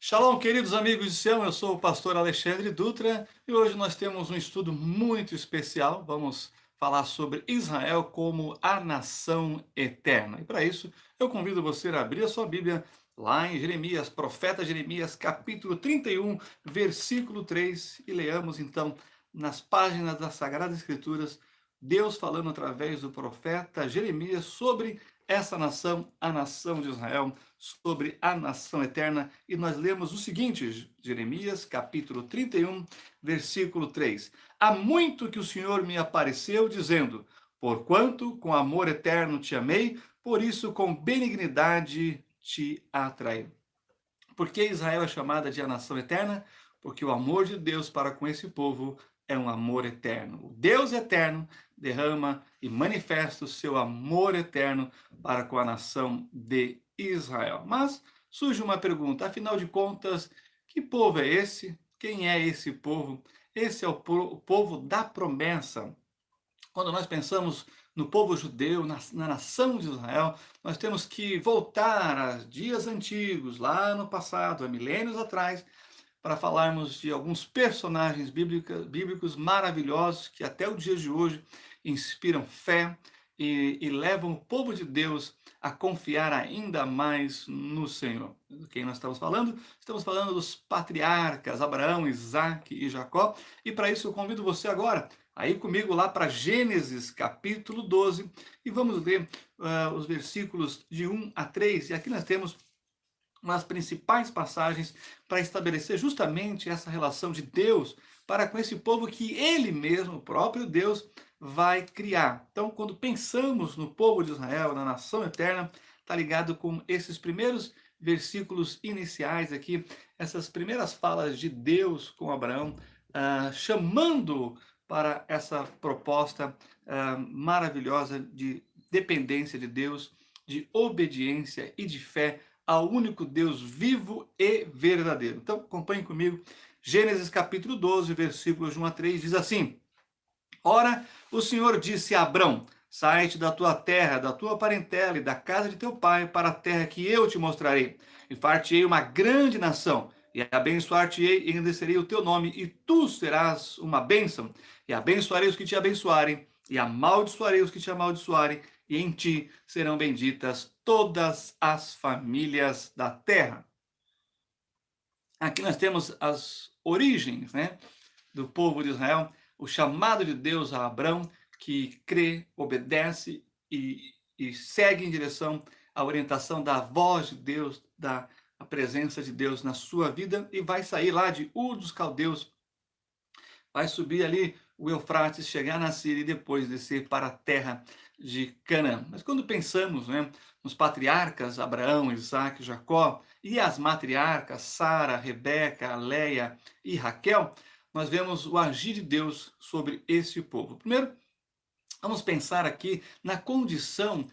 Shalom, queridos amigos de Sião, eu sou o pastor Alexandre Dutra e hoje nós temos um estudo muito especial. Vamos falar sobre Israel como a nação eterna. E para isso, eu convido você a abrir a sua Bíblia lá em Jeremias, profeta Jeremias, capítulo 31, versículo 3, e leamos então nas páginas das Sagradas Escrituras, Deus falando através do profeta Jeremias sobre essa nação, a nação de Israel, sobre a nação eterna, e nós lemos o seguinte, Jeremias, capítulo 31, versículo 3. Há muito que o Senhor me apareceu, dizendo, porquanto com amor eterno te amei, por isso com benignidade te atraí. Por que Israel é chamada de a nação eterna? Porque o amor de Deus para com esse povo é um amor eterno. O Deus eterno derrama e manifesta o seu amor eterno para com a nação de Israel. Mas surge uma pergunta, afinal de contas, que povo é esse? Quem é esse povo? Esse é o povo da promessa. Quando nós pensamos no povo judeu, na nação de Israel, nós temos que voltar a dias antigos, lá no passado, há milênios atrás, para falarmos de alguns personagens bíblicos maravilhosos que até o dia de hoje inspiram fé e levam o povo de Deus a confiar ainda mais no Senhor. Do quem nós estamos falando? Estamos falando dos patriarcas Abraão, Isaac e Jacó. E para isso eu convido você agora a ir comigo lá para Gênesis capítulo 12 e vamos ler os versículos de 1 a 3. E aqui nós temos umas principais passagens para estabelecer justamente essa relação de Deus para com esse povo que ele mesmo, o próprio Deus, vai criar. Então, quando pensamos no povo de Israel, na nação eterna, está ligado com esses primeiros versículos iniciais aqui, essas primeiras falas de Deus com Abraão, chamando para essa proposta maravilhosa de dependência de Deus, de obediência e de fé ao único Deus vivo e verdadeiro. Então, acompanhe comigo. Gênesis capítulo 12, versículos de 1 a 3, diz assim: Ora, o Senhor disse a Abrão, sai-te da tua terra, da tua parentela e da casa de teu pai para a terra que eu te mostrarei. E far-te-ei uma grande nação, e abençoar-te-ei e engrandecerei o teu nome, e tu serás uma bênção. E abençoarei os que te abençoarem, e amaldiçoarei os que te amaldiçoarem, e em ti serão benditas todas as famílias da terra. Aqui nós temos as origens, né, do povo de Israel, o chamado de Deus a Abrão, que crê, obedece e segue em direção à orientação da voz de Deus, da presença de Deus na sua vida, e vai sair lá de Ur dos Caldeus, vai subir ali o Eufrates, chegar na Síria e depois descer para a terra de Canaã. Mas quando pensamos, né, nos patriarcas Abraão, Isaac, Jacó e as matriarcas Sara, Rebeca, Leia e Raquel, nós vemos o agir de Deus sobre esse povo. Primeiro, vamos pensar aqui na condição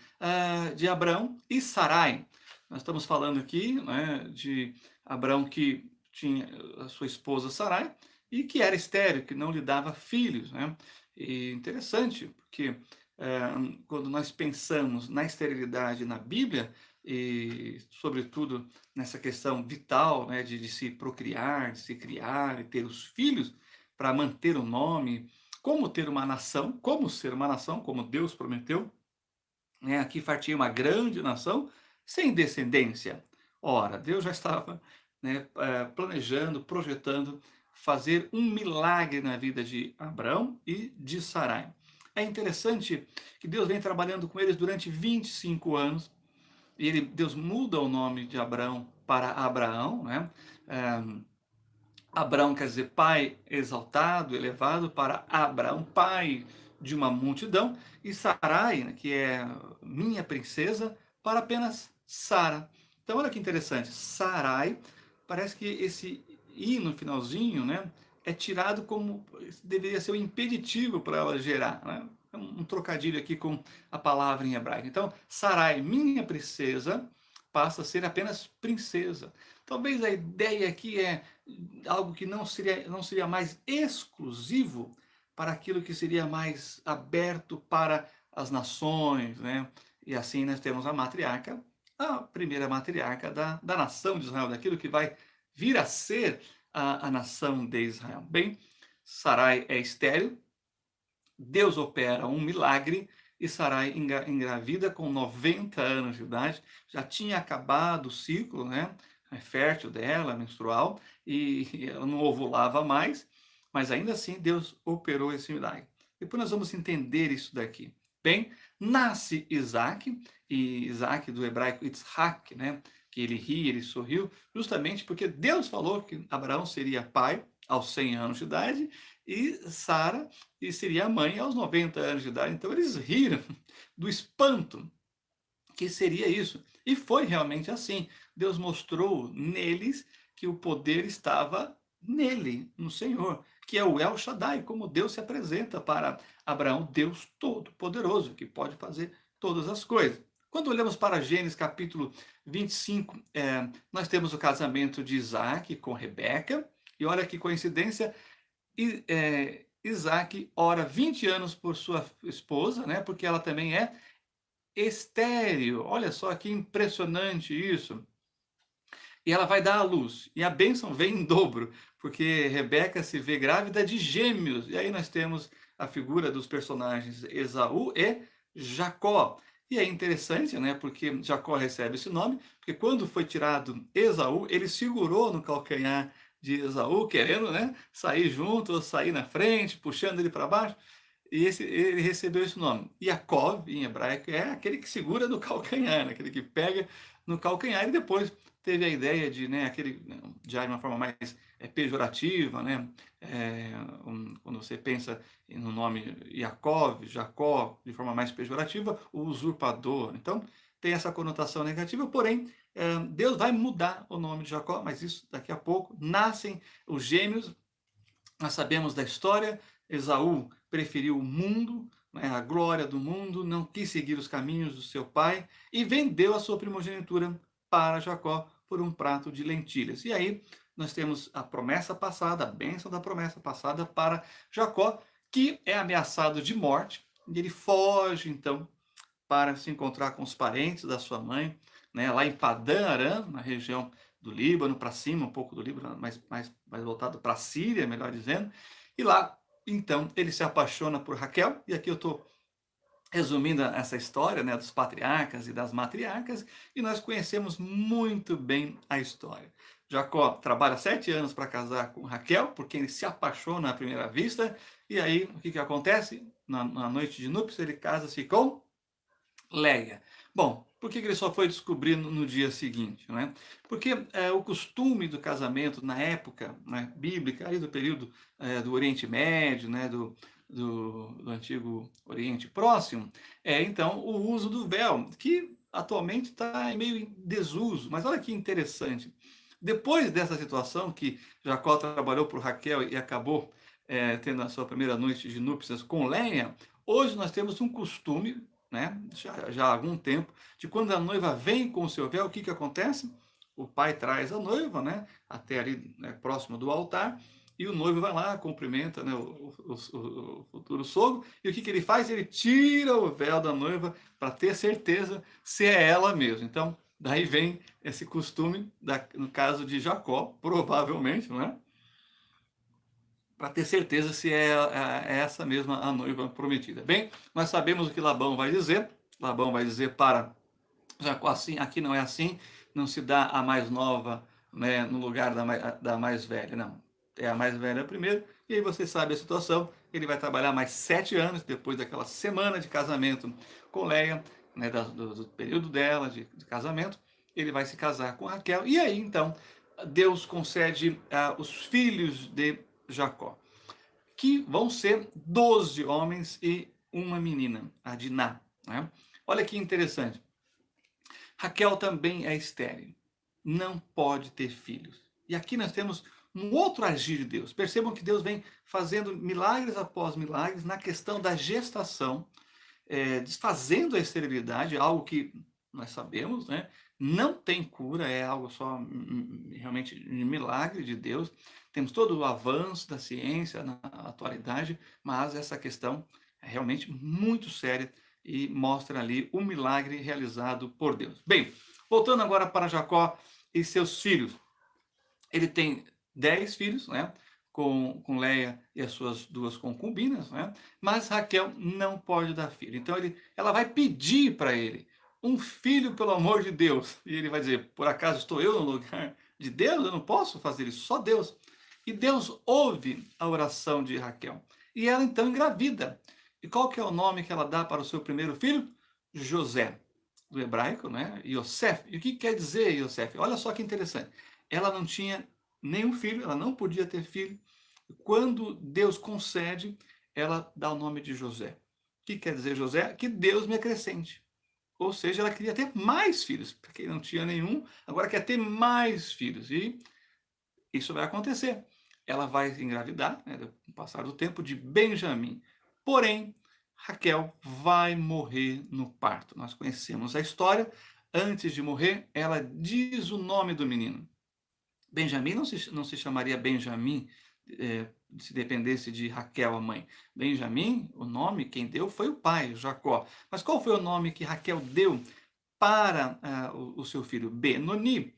de Abraão e Sarai. Nós estamos falando aqui, né, de Abraão que tinha a sua esposa Sarai e que era estéril, que não lhe dava filhos, né? E interessante, porque quando nós pensamos na esterilidade na Bíblia, e sobretudo nessa questão vital, né, de se procriar, de se criar e ter os filhos para manter o nome, como ter uma nação, como ser uma nação, como Deus prometeu, né? Aqui fartia uma grande nação sem descendência. Ora, Deus já estava, né, planejando, projetando fazer um milagre na vida de Abraão e de Sarai. É interessante que Deus vem trabalhando com eles durante 25 anos, e Deus muda o nome de Abraão para Abraão, né? Abraão quer dizer pai exaltado, elevado, para Abraão, pai de uma multidão, e Sarai, né, que é minha princesa, para apenas Sara. Então, olha que interessante, Sarai, parece que esse i no finalzinho, né, é tirado como deveria ser o impeditivo para ela gerar, né? É um trocadilho aqui com a palavra em hebraico. Então, Sarai, minha princesa, passa a ser apenas princesa. Talvez a ideia aqui é algo que não seria mais exclusivo para aquilo que seria mais aberto para as nações, né? E assim nós temos a matriarca, a primeira matriarca da nação de Israel, daquilo que vai vir a ser a nação de Israel. Bem, Sarai é estéril, Deus opera um milagre e Sarai engravida com 90 anos de idade, já tinha acabado o ciclo, né, fértil dela, menstrual, e ela não ovulava mais, mas ainda assim Deus operou esse milagre. Depois nós vamos entender isso daqui. Bem, nasce Isaac, e Isaac do hebraico Yitzhak, né, que ele ri, ele sorriu, justamente porque Deus falou que Abraão seria pai aos 100 anos de idade, e Sara e seria mãe aos 90 anos de idade. Então eles riram do espanto que seria isso. E foi realmente assim. Deus mostrou neles que o poder estava nele, no Senhor, que é o El Shaddai, como Deus se apresenta para Abraão, Deus Todo-Poderoso, que pode fazer todas as coisas. Quando olhamos para Gênesis capítulo 25, nós temos o casamento de Isaac com Rebeca, e olha que coincidência, Isaac ora 20 anos por sua esposa, né? Porque ela também é estéril. Olha só que impressionante isso. E ela vai dar à luz. E a bênção vem em dobro, porque Rebeca se vê grávida de gêmeos. E aí nós temos a figura dos personagens Esaú e Jacó. E é interessante, né? Porque Jacó recebe esse nome, porque quando foi tirado Esaú, ele segurou no calcanhar de Esaú, querendo, né, sair junto ou sair na frente, puxando ele para baixo. E ele recebeu esse nome. Yaakov, em hebraico, é aquele que segura no calcanhar, né? Aquele que pega no calcanhar. E depois teve a ideia de, né, aquele, já de uma forma mais pejorativa, né? Quando você pensa no nome Yaakov, Jacó, de forma mais pejorativa, o usurpador. Então, tem essa conotação negativa, porém, Deus vai mudar o nome de Jacó, mas isso daqui a pouco. Nascem os gêmeos, nós sabemos da história. Esaú preferiu o mundo, né, a glória do mundo, não quis seguir os caminhos do seu pai e vendeu a sua primogenitura para Jacó por um prato de lentilhas. E aí nós temos a promessa passada, a bênção da promessa passada para Jacó, que é ameaçado de morte. E ele foge então para se encontrar com os parentes da sua mãe, né, lá em Padã Arã, na região do Líbano, para cima, um pouco do Líbano, mais voltado para a Síria, melhor dizendo. E lá, então, ele se apaixona por Raquel, e aqui eu estou resumindo essa história, né, dos patriarcas e das matriarcas, e nós conhecemos muito bem a história. Jacó trabalha 7 anos para casar com Raquel, porque ele se apaixona à primeira vista, e aí o que acontece? Na noite de núpcias ele casa-se com Leia. Bom, por que ele só foi descobrir no dia seguinte? Né? Porque o costume do casamento na época, né, bíblica, aí do período do Oriente Médio, né, do Antigo Oriente Próximo, é então o uso do véu, que atualmente está meio em desuso. Mas olha que interessante. Depois dessa situação que Jacó trabalhou por Raquel e acabou tendo a sua primeira noite de núpcias com Leia, hoje nós temos um costume, né, já há algum tempo, de quando a noiva vem com o seu véu, o que acontece? O pai traz a noiva, né, até ali, né, próximo do altar, e o noivo vai lá, cumprimenta, né, o futuro sogro, e o que ele faz? Ele tira o véu da noiva para ter certeza se é ela mesmo. Então, daí vem esse costume, no caso de Jacó, provavelmente, não é? Para ter certeza se é essa mesma a noiva prometida. Bem, nós sabemos o que Labão vai dizer. Labão vai dizer para Jacó assim, aqui não é assim, não se dá a mais nova, né, no lugar da mais velha, não. É a mais velha primeiro, e aí você sabe a situação, ele vai trabalhar mais 7 anos, depois daquela semana de casamento com Leia, né, do período dela de casamento, ele vai se casar com Raquel, e aí então Deus concede os filhos de Jacó, que vão ser 12 homens e uma menina, a Diná. Né? Olha que interessante. Raquel também é estéril, não pode ter filhos. E aqui nós temos um outro agir de Deus. Percebam que Deus vem fazendo milagres após milagres na questão da gestação, desfazendo a esterilidade, algo que nós sabemos, né? Não tem cura, é algo só realmente um milagre de Deus. Temos todo o avanço da ciência na atualidade, mas essa questão é realmente muito séria e mostra ali o milagre realizado por Deus. Bem, voltando agora para Jacó e seus filhos. Ele tem 10 filhos, né? Com Leia e as suas duas concubinas, né? Mas Raquel não pode dar filho. Então ela vai pedir para ele um filho, pelo amor de Deus. E ele vai dizer: por acaso estou eu no lugar de Deus? Eu não posso fazer isso, só Deus. E Deus ouve a oração de Raquel. E ela então engravida. E qual que é o nome que ela dá para o seu primeiro filho? José, do hebraico, né? Yosef. E o que quer dizer Yosef? Olha só que interessante. Ela não tinha nenhum filho, ela não podia ter filho. Quando Deus concede, ela dá o nome de José. O que quer dizer José? Que Deus me acrescente. Ou seja, ela queria ter mais filhos, porque não tinha nenhum, agora quer ter mais filhos. E isso vai acontecer. Ela vai engravidar, né, no passar do tempo, de Benjamim. Porém, Raquel vai morrer no parto. Nós conhecemos a história. Antes de morrer, ela diz o nome do menino. Benjamim não se chamaria Benjamim se dependesse de Raquel, a mãe. Benjamim, o nome, quem deu foi o pai, Jacó. Mas qual foi o nome que Raquel deu para o seu filho? Benoni,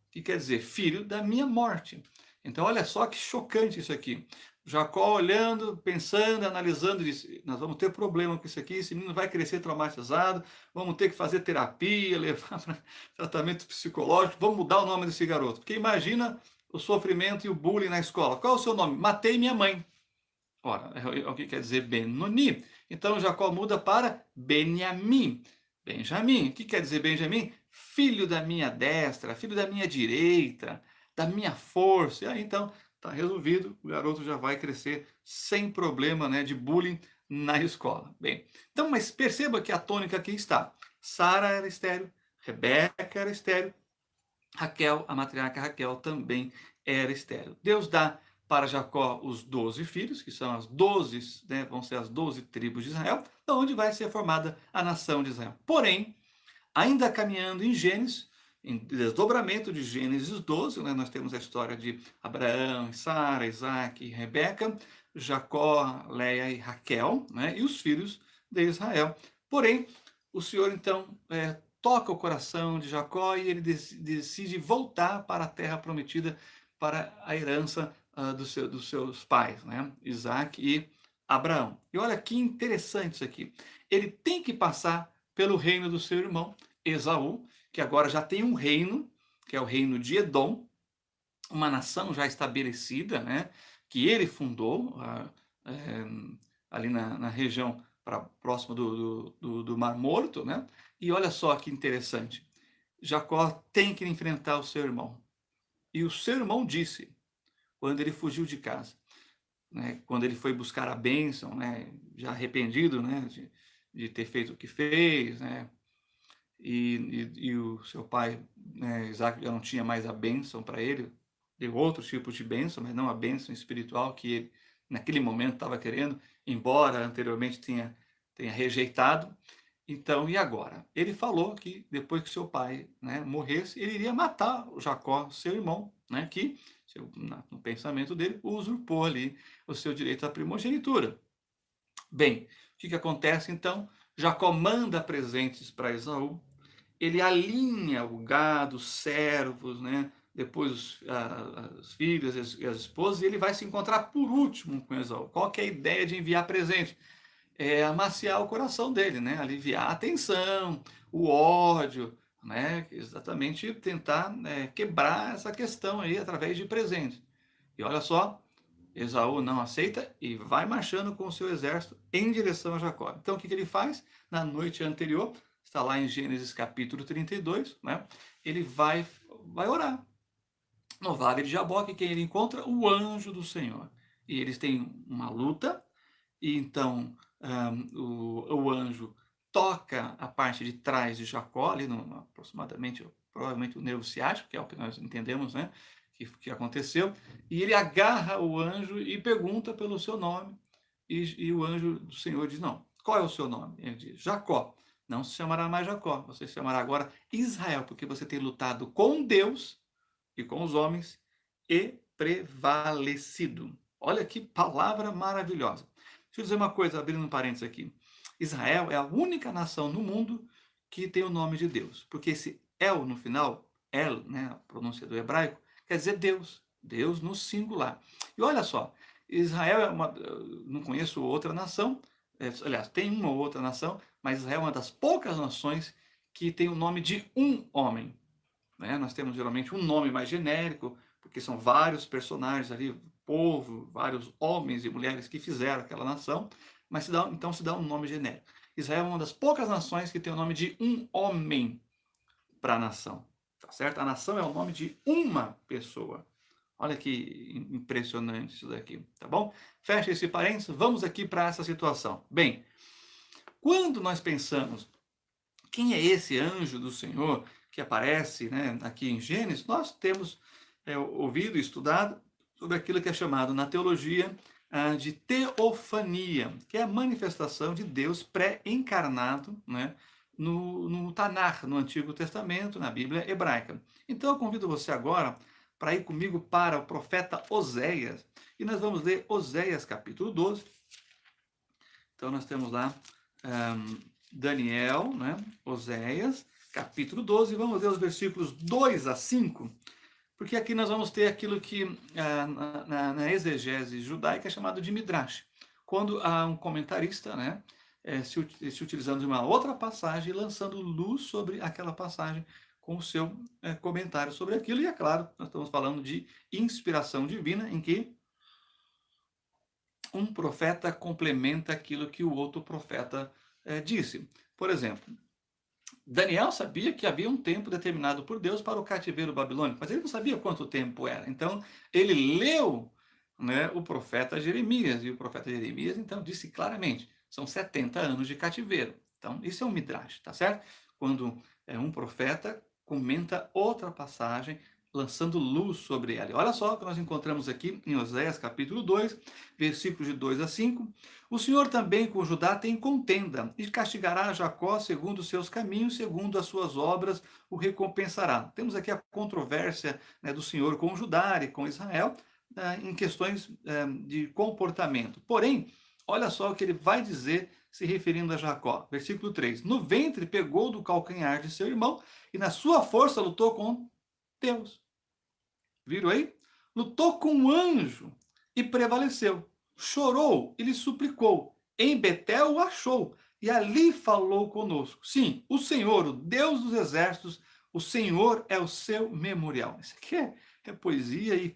que quer dizer filho da minha morte. Então, olha só que chocante isso aqui. Jacó olhando, pensando, analisando, disse: nós vamos ter problema com isso aqui, esse menino vai crescer traumatizado, vamos ter que fazer terapia, levar para tratamento psicológico, vamos mudar o nome desse garoto. Porque imagina o sofrimento e o bullying na escola. Qual é o seu nome? Matei minha mãe. Ora, é o que quer dizer Benoni. Então Jacó muda para Benjamim. Benjamim. O que quer dizer Benjamim? Filho da minha destra, filho da minha direita, da minha força. E aí então está resolvido, o garoto já vai crescer sem problema, né, de bullying na escola. Bem, então, mas perceba que a tônica aqui está. Sara era estéril, Rebeca era estéril, Raquel, a matriarca Raquel, também era estéril. Deus dá para Jacó os 12 filhos, que são as 12, né, vão ser as 12 tribos de Israel, de onde vai ser formada a nação de Israel. Porém, ainda caminhando em Gênesis, em desdobramento de Gênesis 12, né, nós temos a história de Abraão, Sara, Isaac e Rebeca, Jacó, Leia e Raquel, né, e os filhos de Israel. Porém, o Senhor então toca o coração de Jacó e ele decide voltar para a terra prometida, para a herança dos seus pais, né, Isaac e Abraão. E olha que interessante isso aqui. Ele tem que passar pelo reino do seu irmão, Esaú, que agora já tem um reino, que é o reino de Edom, uma nação já estabelecida, né, que ele fundou é, ali na região próximo do Mar Morto, né? E olha só que interessante, Jacó tem que enfrentar o seu irmão. E o seu irmão disse, quando ele fugiu de casa, né, quando ele foi buscar a bênção, né, já arrependido, né, de ter feito o que fez, né, e o seu pai, né, Isaac, já não tinha mais a bênção para ele, deu outros tipos de bênção, mas não a bênção espiritual que ele, naquele momento, estava querendo, embora anteriormente tenha rejeitado. Então, e agora? Ele falou que depois que seu pai, né, morresse, ele iria matar o Jacó, seu irmão, né, que, no pensamento dele, usurpou ali o seu direito à primogenitura. Bem, o que acontece então? Jacó manda presentes para Esaú, ele alinha o gado, os servos, né? Depois as filhas e as esposas, e ele vai se encontrar por último com Esaú. Qual que é a ideia de enviar presente? É amaciar o coração dele, né? Aliviar a tensão, o ódio, né? Exatamente tentar quebrar essa questão aí através de presentes. E olha só, Esaú não aceita e vai marchando com o seu exército em direção a Jacó. Então o que ele faz? Na noite anterior, está lá em Gênesis capítulo 32, né? Ele vai orar. No vale de Jaboque, quem ele encontra? O anjo do Senhor. E eles têm uma luta, e então o anjo toca a parte de trás de Jacó, ali aproximadamente, provavelmente o nervo ciático, que é o que nós entendemos, né? Que aconteceu, e ele agarra o anjo e pergunta pelo seu nome, e o anjo do Senhor diz, não, qual é o seu nome? Ele diz, Jacó. Não se chamará mais Jacó, você se chamará agora Israel, porque você tem lutado com Deus e com os homens e prevalecido. Olha que palavra maravilhosa. Deixa eu dizer uma coisa, abrindo um parênteses aqui. Israel é a única nação no mundo que tem o nome de Deus, porque esse El no final, El, né, a pronúncia do hebraico, quer dizer Deus, Deus no singular. E olha só, Israel é uma, não conheço outra nação, aliás, tem uma ou outra nação, mas Israel é uma das poucas nações que tem o nome de um homem, né? Nós temos geralmente um nome mais genérico, porque são vários personagens ali, povo, vários homens e mulheres que fizeram aquela nação, mas então se dá um nome genérico. Israel é uma das poucas nações que tem o nome de um homem para a nação, tá certo? A nação é o nome de uma pessoa. Olha que impressionante isso daqui, tá bom? Fecha esse parênteses, vamos aqui para essa situação. Bem, quando nós pensamos quem é esse anjo do Senhor que aparece, né, aqui em Gênesis, nós temos ouvido e estudado sobre aquilo que é chamado na teologia de teofania, que é a manifestação de Deus pré-encarnado, né, no Tanar, no Antigo Testamento, na Bíblia hebraica. Então eu convido você agora para ir comigo para o profeta Oséias, e nós vamos ler Oséias capítulo 12. Então nós temos lá Daniel, né, Oséias, capítulo 12, vamos ler os versículos 2 a 5, porque aqui nós vamos ter aquilo que na exegese judaica é chamado de Midrash, quando há um comentarista, né, se utilizando de uma outra passagem, lançando luz sobre aquela passagem com o seu comentário sobre aquilo, e é claro, nós estamos falando de inspiração divina, em que um profeta complementa aquilo que o outro profeta disse. Por exemplo, Daniel sabia que havia um tempo determinado por Deus para o cativeiro babilônico, mas ele não sabia quanto tempo era. Então, ele leu, né, o profeta Jeremias, e o profeta Jeremias, então, disse claramente, são 70 anos de cativeiro. Então, isso é um midrash, tá certo? Quando um profeta comenta outra passagem, lançando luz sobre ela. Olha só o que nós encontramos aqui em Oséias capítulo 2, versículos de 2 a 5. O Senhor também com Judá tem contenda, e castigará Jacó segundo os seus caminhos, segundo as suas obras o recompensará. Temos aqui a controvérsia, né, do Senhor com Judá e com Israel, em questões de comportamento. Porém, olha só o que ele vai dizer se referindo a Jacó. Versículo 3. No ventre pegou do calcanhar de seu irmão, e na sua força lutou com Deus. Viram aí? Lutou com um anjo e prevaleceu. Chorou e lhe suplicou. Em Betel o achou e ali falou conosco. Sim, o Senhor, o Deus dos exércitos, o Senhor é o seu memorial. Isso aqui é poesia e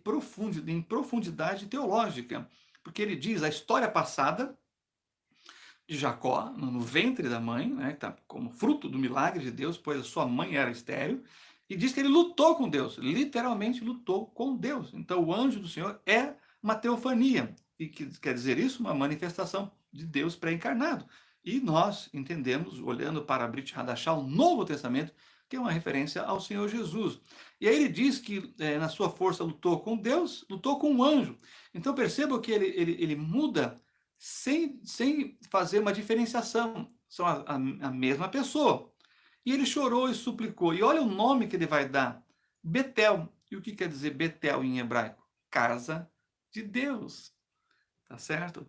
em profundidade teológica, porque ele diz a história passada de Jacó, no ventre da mãe, né, tá como fruto do milagre de Deus, pois a sua mãe era estéril, e diz que ele lutou com Deus, literalmente lutou com Deus. Então o anjo do Senhor é uma teofania, e que quer dizer isso, uma manifestação de Deus pré-encarnado. E nós entendemos, olhando para Brit Hadashah, o Novo Testamento, que é uma referência ao Senhor Jesus. E aí ele diz que na sua força lutou com Deus, lutou com um anjo. Então percebam que ele muda sem fazer uma diferenciação. São a mesma pessoa. E ele chorou e suplicou. E olha o nome que ele vai dar: Betel. E o que quer dizer Betel em hebraico? Casa de Deus. Tá certo?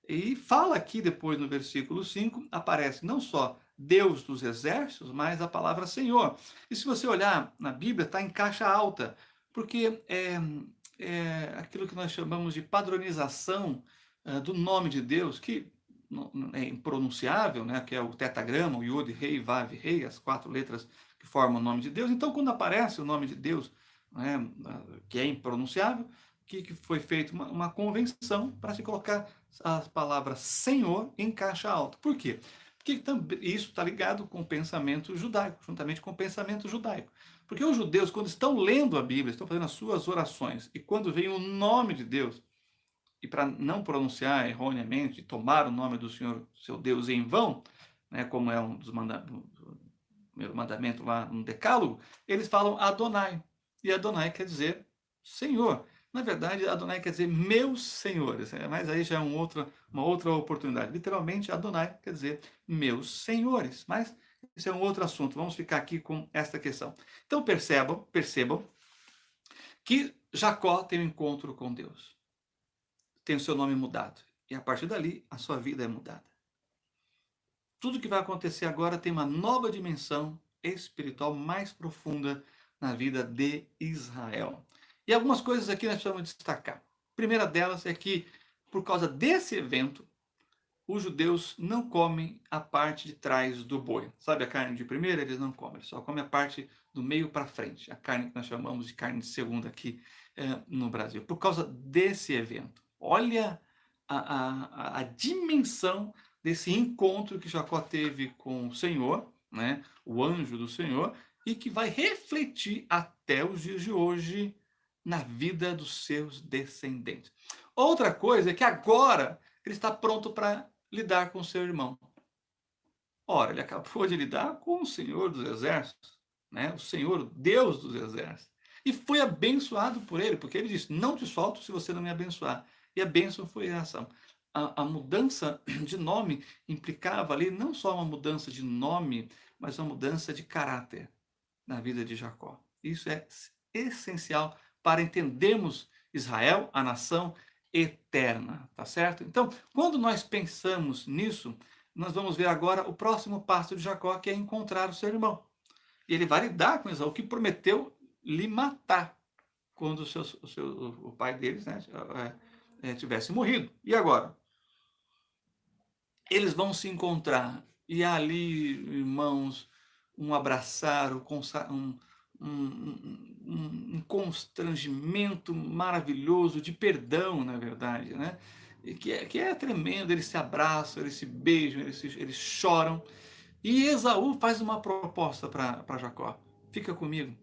E fala aqui depois no versículo 5, aparece não só Deus dos exércitos, mas a palavra Senhor. E se você olhar na Bíblia, está em caixa alta, porque é aquilo que nós chamamos de padronização do nome de Deus, que é impronunciável, né, que é o tetagrama, o Yod, Rei, Vav, Rei, as 4 letras que formam o nome de Deus. Então, quando aparece o nome de Deus, né, que é impronunciável, que foi feita uma convenção para se colocar as palavras Senhor em caixa alta. Por quê? Porque isso está ligado com o pensamento judaico, juntamente com o pensamento judaico. Porque os judeus, quando estão lendo a Bíblia, estão fazendo as suas orações, e quando vem o nome de Deus, e para não pronunciar erroneamente, tomar o nome do Senhor, seu Deus, em vão, né, como é um dos primeiro mandamento lá no Decálogo, eles falam Adonai. E Adonai quer dizer Senhor. Na verdade, Adonai quer dizer meus senhores, mas aí já é uma outra oportunidade. Literalmente, Adonai quer dizer meus senhores, mas isso é um outro assunto. Vamos ficar aqui com esta questão. Então percebam que Jacó tem um encontro com Deus. Tem o seu nome mudado. E a partir dali, a sua vida é mudada. Tudo que vai acontecer agora tem uma nova dimensão espiritual mais profunda na vida de Israel. E algumas coisas aqui nós precisamos destacar. A primeira delas é que, por causa desse evento, os judeus não comem a parte de trás do boi. Sabe a carne de primeira? Eles não comem, eles só comem a parte do meio para frente, a carne que nós chamamos de carne de segunda aqui no Brasil, por causa desse evento. Olha a dimensão desse encontro que Jacó teve com o Senhor, né, o anjo do Senhor, e que vai refletir até os dias de hoje na vida dos seus descendentes. Outra coisa é que agora ele está pronto para lidar com seu irmão. Ora, ele acabou de lidar com o Senhor dos Exércitos, né? O Senhor, o Deus dos Exércitos. E foi abençoado por ele, porque ele disse: não te solto se você não me abençoar. E a bênção foi essa. A mudança de nome implicava ali não só uma mudança de nome, mas uma mudança de caráter na vida de Jacó. Isso é essencial para entendermos Israel, a nação eterna, tá certo? Então, quando nós pensamos nisso, nós vamos ver agora o próximo passo de Jacó, que é encontrar o seu irmão. E ele vai lidar com Esaú, que prometeu lhe matar quando o pai deles, né, tivesse morrido. E agora? Eles vão se encontrar. E ali, irmãos, um abraçar, um constrangimento maravilhoso de perdão, na verdade, né? E que é tremendo. Eles se abraçam, eles se beijam, eles choram. E Esaú faz uma proposta para Jacó: fica comigo,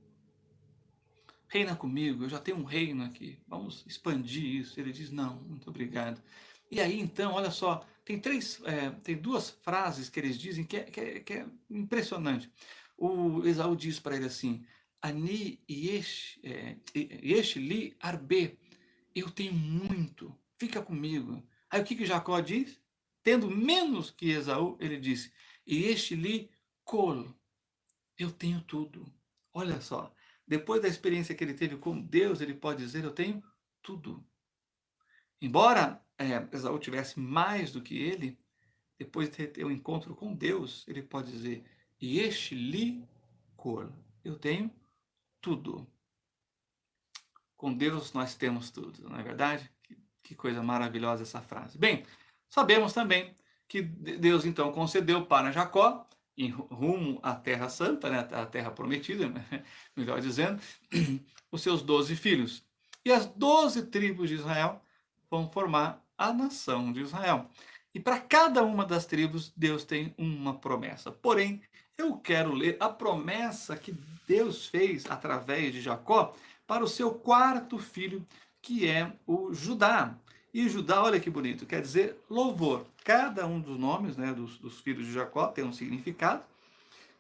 reina comigo, eu já tenho um reino aqui, vamos expandir isso. Ele diz: não, muito obrigado. E aí então, olha só, tem duas frases que eles dizem que é impressionante. O Esaú diz para ele assim: Ani yesh li arbe, eu tenho muito, fica comigo. Aí o que Jacó diz? Tendo menos que Esaú, ele disse: yesh li kol, eu tenho tudo. Olha só, depois da experiência que ele teve com Deus, ele pode dizer: eu tenho tudo. Embora Esaú tivesse mais do que ele, depois de ter o encontro com Deus, ele pode dizer: Yesh li kol, eu tenho tudo. Com Deus nós temos tudo, não é verdade? Que coisa maravilhosa essa frase. Bem, sabemos também que Deus então concedeu para Jacó, em rumo à Terra Santa, né, à Terra Prometida, melhor dizendo, os seus 12 filhos. E as 12 tribos de Israel vão formar a nação de Israel. E para cada uma das tribos, Deus tem uma promessa. Porém, eu quero ler a promessa que Deus fez através de Jacó para o seu quarto filho, que é o Judá. E Judá, olha que bonito, quer dizer louvor. Cada um dos nomes, né, dos filhos de Jacó tem um significado.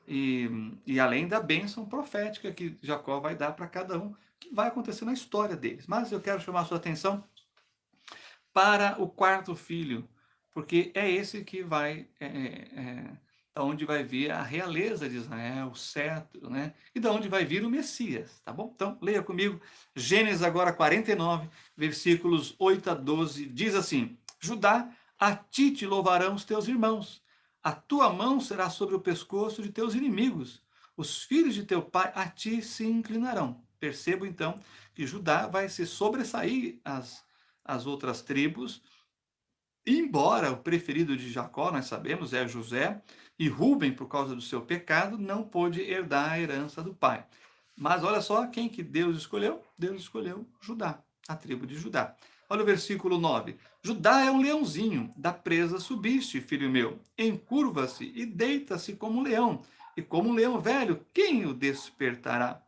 E além da bênção profética que Jacó vai dar para cada um, que vai acontecer na história deles. Mas eu quero chamar a sua atenção para o quarto filho, porque é esse que vai, da onde vai vir a realeza de Israel, o cetro, né? E da onde vai vir o Messias, tá bom? Então, leia comigo, Gênesis agora 49, versículos 8 a 12, diz assim: Judá, a ti te louvarão os teus irmãos, a tua mão será sobre o pescoço de teus inimigos, os filhos de teu pai a ti se inclinarão. Percebo então que Judá vai se sobressair as outras tribos, embora o preferido de Jacó, nós sabemos, é José, e Rúben, por causa do seu pecado, não pôde herdar a herança do pai. Mas olha só quem que Deus escolheu. Deus escolheu Judá, a tribo de Judá. Olha o versículo 9. Judá é um leãozinho, da presa subiste, filho meu. Encurva-se e deita-se como um leão, e como um leão velho, quem o despertará?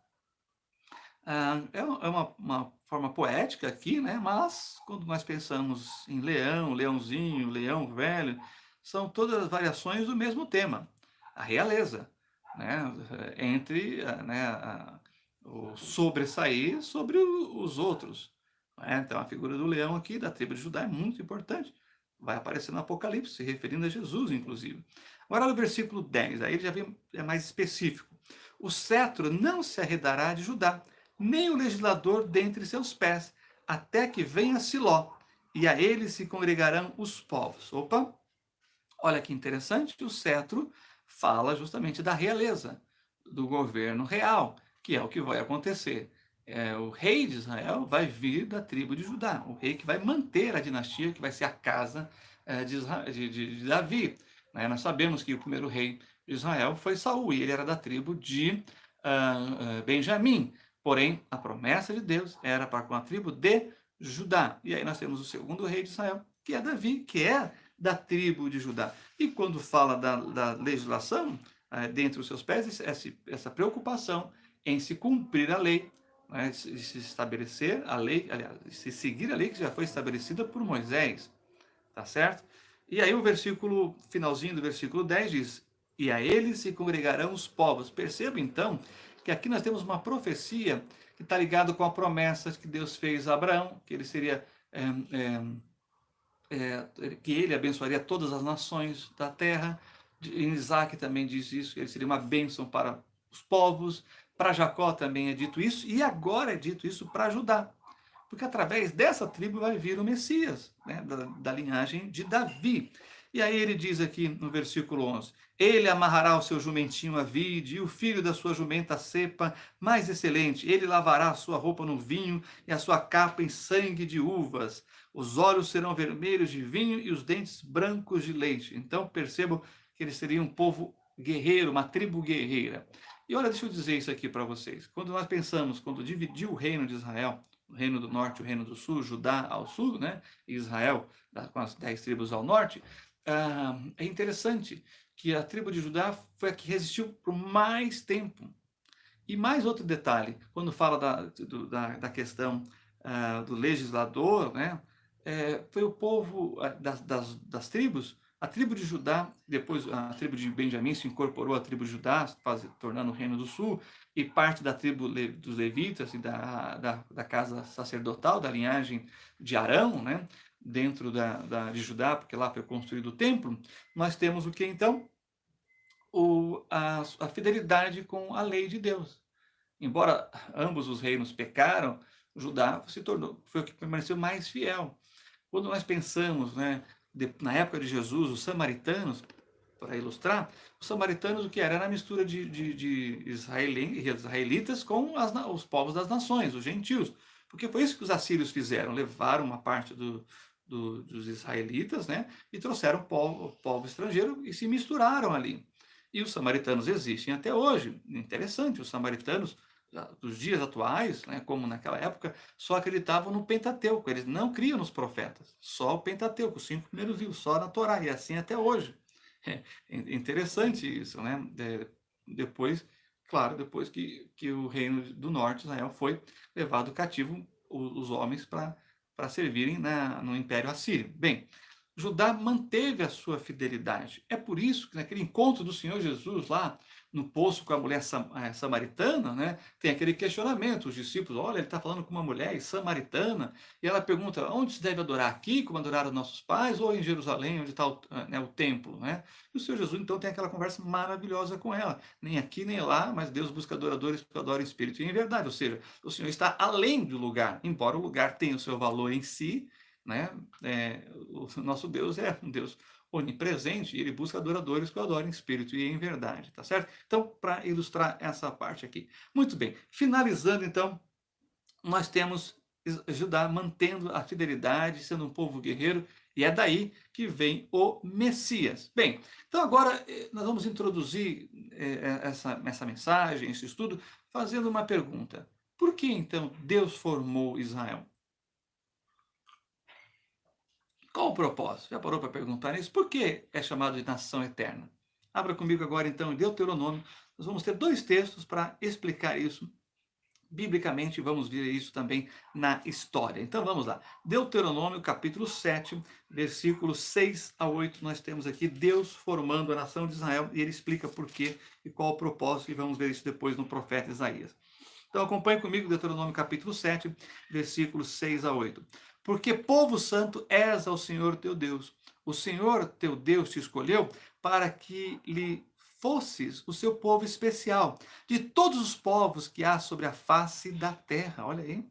É uma forma poética aqui, né? Mas quando nós pensamos em leão, leãozinho, leão velho, são todas variações do mesmo tema, a realeza, né? Entre o sobressair sobre os outros. Né? Então a figura do leão aqui, da tribo de Judá, é muito importante. Vai aparecer no Apocalipse, se referindo a Jesus, inclusive. Agora no versículo 10, aí ele já vem, é mais específico. O cetro não se arredará de Judá, nem o legislador dentre seus pés, até que venha Siló, e a ele se congregarão os povos. Opa, olha que interessante, o cetro fala justamente da realeza, do governo real, que é o que vai acontecer. O rei de Israel vai vir da tribo de Judá, o rei que vai manter a dinastia, que vai ser a casa de Davi. Né? Nós sabemos que o primeiro rei de Israel foi Saul, e ele era da tribo de Benjamim. Porém, a promessa de Deus era para com a tribo de Judá. E aí nós temos o segundo rei de Israel, que é Davi, que é da tribo de Judá. E quando fala da legislação, dentre os seus pés, essa preocupação em se cumprir a lei, né, se estabelecer a lei, aliás, se seguir a lei que já foi estabelecida por Moisés, tá certo? E aí o versículo, finalzinho do versículo 10 diz, e a eles se congregarão os povos. Perceba então que aqui nós temos uma profecia que está ligada com a promessa que Deus fez a Abraão, que ele seria, que ele abençoaria todas as nações da terra. Em Isaac também diz isso, que ele seria uma bênção para os povos. Para Jacó também é dito isso, e agora é dito isso para Judá. Porque através dessa tribo vai vir o Messias, né, da linhagem de Davi. E aí ele diz aqui no versículo 11, ele amarrará o seu jumentinho a vide, e o filho da sua jumenta a cepa mais excelente. Ele lavará a sua roupa no vinho, e a sua capa em sangue de uvas. Os olhos serão vermelhos de vinho, e os dentes brancos de leite. Então percebam que eles seriam um povo guerreiro, uma tribo guerreira. E olha, deixa eu dizer isso aqui para vocês. Quando nós pensamos, quando dividiu o reino de Israel, o reino do norte e o reino do sul, Judá ao sul, né? Israel com as 10 tribos ao norte, é interessante que a tribo de Judá foi a que resistiu por mais tempo. E mais outro detalhe, quando fala da questão do legislador, né? Foi o povo das tribos, a tribo de Judá, depois a tribo de Benjamim se incorporou à tribo de Judá, tornando o reino do sul, e parte da tribo dos levitas e da casa sacerdotal, da linhagem de Arão, né? Dentro de Judá, porque lá foi construído o templo, nós temos o que então? A fidelidade com a lei de Deus. Embora ambos os reinos pecaram, Judá foi o que permaneceu mais fiel. Quando nós pensamos, né, na época de Jesus, os samaritanos, para ilustrar, os samaritanos o que era? Era a mistura de israelitas com os povos das nações, os gentios. Porque foi isso que os assírios fizeram, levaram uma parte dos israelitas, né, e trouxeram povo estrangeiro e se misturaram ali. E os samaritanos existem até hoje. Interessante, os samaritanos dos dias atuais, né, como naquela época, só acreditavam no Pentateuco, eles não criam nos profetas, só o Pentateuco, os 5 primeiros livros, só na Torá, e assim até hoje. É interessante isso, né? Depois, claro, depois que o reino do norte, Israel, foi levado cativo, os homens para servirem no Império Assírio. Bem, Judá manteve a sua fidelidade. É por isso que naquele encontro do Senhor Jesus lá no poço com a mulher samaritana, né, tem aquele questionamento, os discípulos, olha, ele está falando com uma mulher samaritana, e ela pergunta, onde se deve adorar? Aqui, como adoraram nossos pais, ou em Jerusalém, onde está o templo? Né? E o Senhor Jesus, então, tem aquela conversa maravilhosa com ela, nem aqui nem lá, mas Deus busca adoradores que adoram em espírito e em verdade, ou seja, o Senhor está além do lugar, embora o lugar tenha o seu valor em si, né? O nosso Deus é um Deus onipresente e ele busca adoradores que o adorem em espírito e em verdade, tá certo? Então, para ilustrar essa parte aqui. Muito bem, finalizando então, nós temos Judá mantendo a fidelidade, sendo um povo guerreiro, e é daí que vem o Messias. Bem, então agora nós vamos introduzir essa mensagem, esse estudo, fazendo uma pergunta. Por que então Deus formou Israel? Qual o propósito? Já parou para perguntar isso? Por que é chamado de nação eterna? Abra comigo agora então em Deuteronômio. Nós vamos ter 2 textos para explicar isso biblicamente, vamos ver isso também na história. Então vamos lá. Deuteronômio capítulo 7, versículos 6 a 8, nós temos aqui Deus formando a nação de Israel e ele explica por quê e qual o propósito, e vamos ver isso depois no profeta Isaías. Então acompanhe comigo Deuteronômio capítulo 7, versículos 6 a 8. Porque povo santo és ao Senhor teu Deus. O Senhor teu Deus te escolheu para que lhe fosses o seu povo especial, de todos os povos que há sobre a face da terra. Olha aí.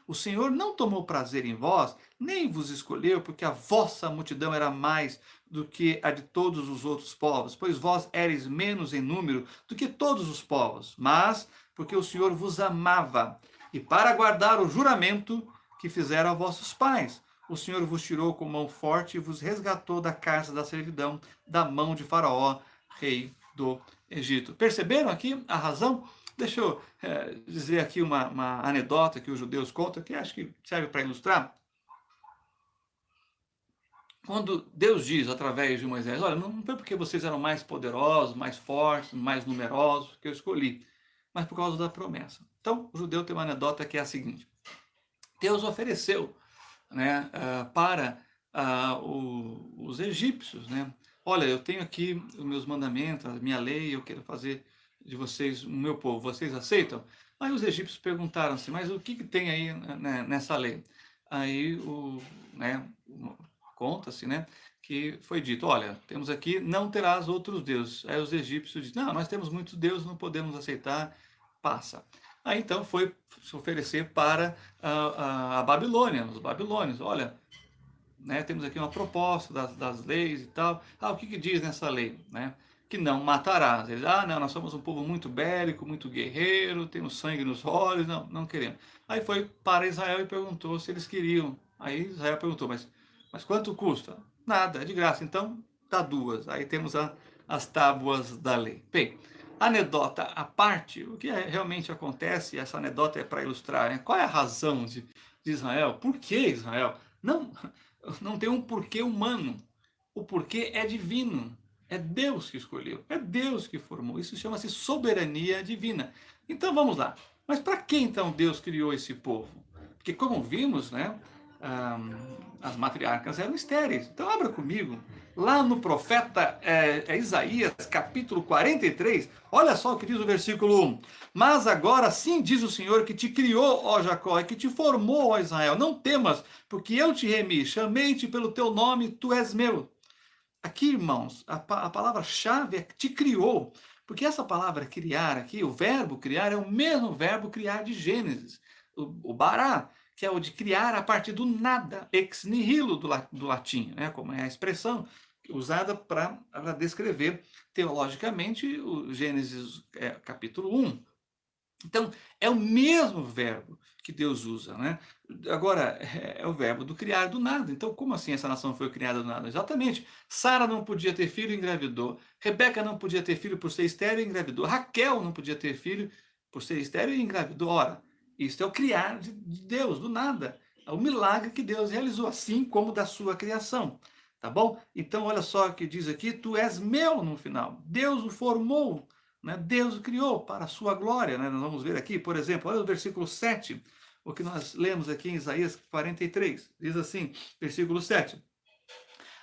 O Senhor não tomou prazer em vós, nem vos escolheu, porque a vossa multidão era mais do que a de todos os outros povos, pois vós éreis menos em número do que todos os povos, mas porque o Senhor vos amava, e para guardar o juramento que fizeram a vossos pais. O Senhor vos tirou com mão forte e vos resgatou da casa da servidão, da mão de Faraó, rei do Egito. Perceberam aqui a razão? Deixa eu dizer aqui uma anedota que os judeus contam, que acho que serve para ilustrar. Quando Deus diz através de Moisés, olha, não foi porque vocês eram mais poderosos, mais fortes, mais numerosos que eu escolhi, mas por causa da promessa. Então, o judeu tem uma anedota que é a seguinte: Deus ofereceu, né, para os egípcios, né? Olha, eu tenho aqui os meus mandamentos, a minha lei, eu quero fazer de vocês o meu povo, vocês aceitam? Aí os egípcios perguntaram assim, mas o que tem aí, né, nessa lei? Aí né, conta-se, né, que foi dito, olha, temos aqui, não terás outros deuses. Aí os egípcios dizem, não, nós temos muitos deuses, não podemos aceitar, passa. Aí então foi se oferecer para a Babilônia, os babilônios, olha, né, temos aqui uma proposta das leis e tal. O que diz nessa lei? Né? Que não matarás. Eles, não, nós somos um povo muito bélico, muito guerreiro, temos sangue nos olhos, não, não queremos. Aí foi para Israel e perguntou se eles queriam. Aí Israel perguntou, mas quanto custa? Nada, é de graça. Então, dá duas. Aí temos as tábuas da lei. Bem, anedota à parte, o que realmente acontece, essa anedota é para ilustrar, né? Qual é a razão de Israel? Por que Israel? Não tem um porquê humano. O porquê é divino. É Deus que escolheu. É Deus que formou. Isso chama-se soberania divina. Então vamos lá. Mas para que então Deus criou esse povo? Porque como vimos, né, as matriarcas eram estéreis. Então abra comigo, lá no profeta Isaías, capítulo 43, olha só o que diz o versículo 1. Mas agora sim diz o Senhor que te criou, ó Jacó, e que te formou, ó Israel. Não temas, porque eu te remi, chamei-te pelo teu nome, tu és meu. Aqui, irmãos, a palavra-chave é te criou, porque essa palavra criar aqui, o verbo criar, é o mesmo verbo criar de Gênesis, o bará, que é o de criar a partir do nada, ex nihilo do latim, né, como é a expressão usada para descrever teologicamente o Gênesis capítulo 1. Então, é o mesmo verbo que Deus usa, né? Agora, é o verbo do criar do nada. Então, como assim essa nação foi criada do nada? Exatamente. Sara não podia ter filho e engravidou. Rebeca não podia ter filho por ser estéril e engravidou. Raquel não podia ter filho por ser estéril e engravidou. Ora, isso é o criar de Deus, do nada. É o milagre que Deus realizou, assim como da sua criação. Tá bom? Então, olha só o que diz aqui: tu és meu no final. Deus o formou, né? Deus o criou para a sua glória. Né? Nós vamos ver aqui, por exemplo, olha o versículo 7, o que nós lemos aqui em Isaías 43. Diz assim, versículo 7.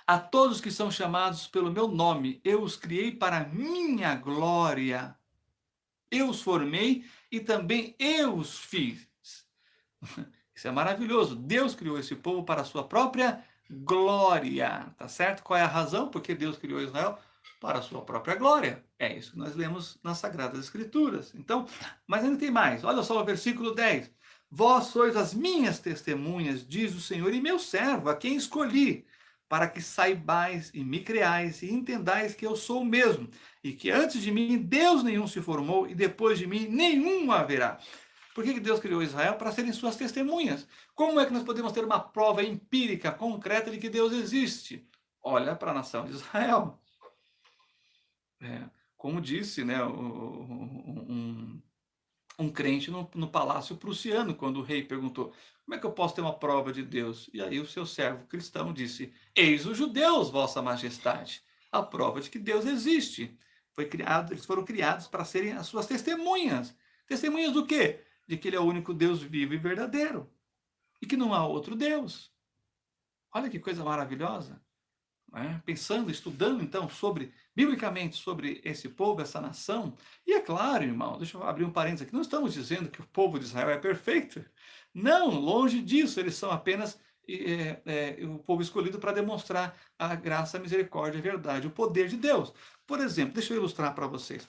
A todos que são chamados pelo meu nome, eu os criei para a minha glória. Eu os formei e também eu os fiz. Isso é maravilhoso. Deus criou esse povo para a sua própria glória. Tá certo? Qual é a razão? Porque Deus criou Israel para a sua própria glória. É isso que nós lemos nas Sagradas Escrituras. Então, mas ainda tem mais. Olha só o versículo 10. Vós sois as minhas testemunhas, diz o Senhor, e meu servo, a quem escolhi, para que saibais e me creais e entendais que eu sou o mesmo, e que antes de mim Deus nenhum se formou, e depois de mim nenhum haverá. Por que Deus criou Israel? Para serem suas testemunhas. Como é que nós podemos ter uma prova empírica, concreta de que Deus existe? Olha para a nação de Israel. Como disse, né, um crente no palácio prussiano, quando o rei perguntou, como é que eu posso ter uma prova de Deus? E aí o seu servo cristão disse, eis os judeus, vossa majestade, a prova de que Deus existe. Eles foram criados para serem as suas testemunhas. Testemunhas do quê? De que ele é o único Deus vivo e verdadeiro. E que não há outro Deus. Olha que coisa maravilhosa. Né? Pensando, estudando então biblicamente sobre esse povo, essa nação. E é claro, irmão, deixa eu abrir um parênteses aqui, não estamos dizendo que o povo de Israel é perfeito. Não, longe disso, eles são apenas o povo escolhido para demonstrar a graça, a misericórdia, a verdade, o poder de Deus. Por exemplo, deixa eu ilustrar para vocês.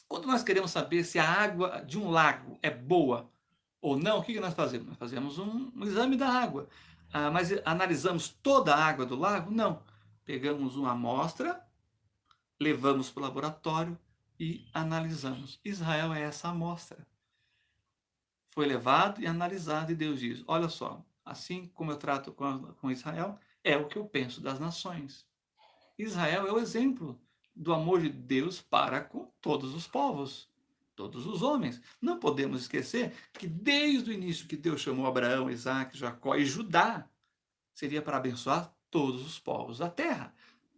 Quando nós queremos saber se a água de um lago é boa ou não, o que nós fazemos? Nós fazemos um exame da água. Mas analisamos toda a água do lago? Não. Pegamos uma amostra, levamos para o laboratório e analisamos. Israel é essa amostra. foi levado e analisado, e Deus diz: olha só, assim como eu trato com Israel, é o que eu penso das nações. Israel é o exemplo do amor de Deus para com todos os povos, todos os homens. Não podemos esquecer que desde o início que Deus chamou Abraão, Isaac, Jacó e Judá, seria para abençoar todos os povos da terra,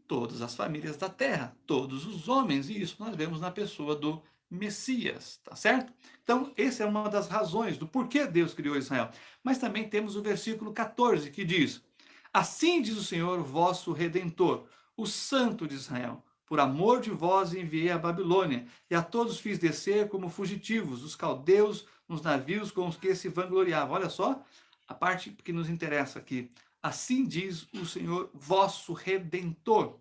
todas as famílias da terra, todos os homens, e isso nós vemos na pessoa do Messias, tá certo? Então, essa é uma das razões do porquê Deus criou Israel. Mas também temos o versículo 14 que diz: assim diz o Senhor, vosso redentor, o Santo de Israel. Por amor de vós enviei a Babilônia, e a todos fiz descer como fugitivos, os caldeus nos navios com os que se vangloriavam. Olha só a parte que nos interessa aqui. Assim diz o Senhor, vosso redentor.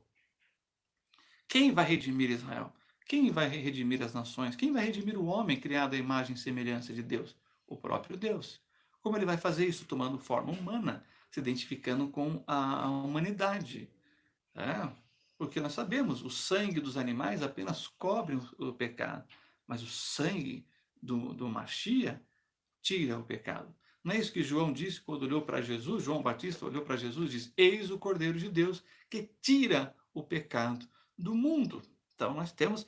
Quem vai redimir Israel? Quem vai redimir as nações? Quem vai redimir o homem criado à imagem e semelhança de Deus? O próprio Deus. Como ele vai fazer isso? Tomando forma humana, se identificando com a humanidade. É, porque nós sabemos, o sangue dos animais apenas cobre o pecado, mas o sangue do Machia tira o pecado. Não é isso que João disse quando olhou para Jesus? João Batista olhou para Jesus e disse: eis o Cordeiro de Deus que tira o pecado do mundo. Então nós temos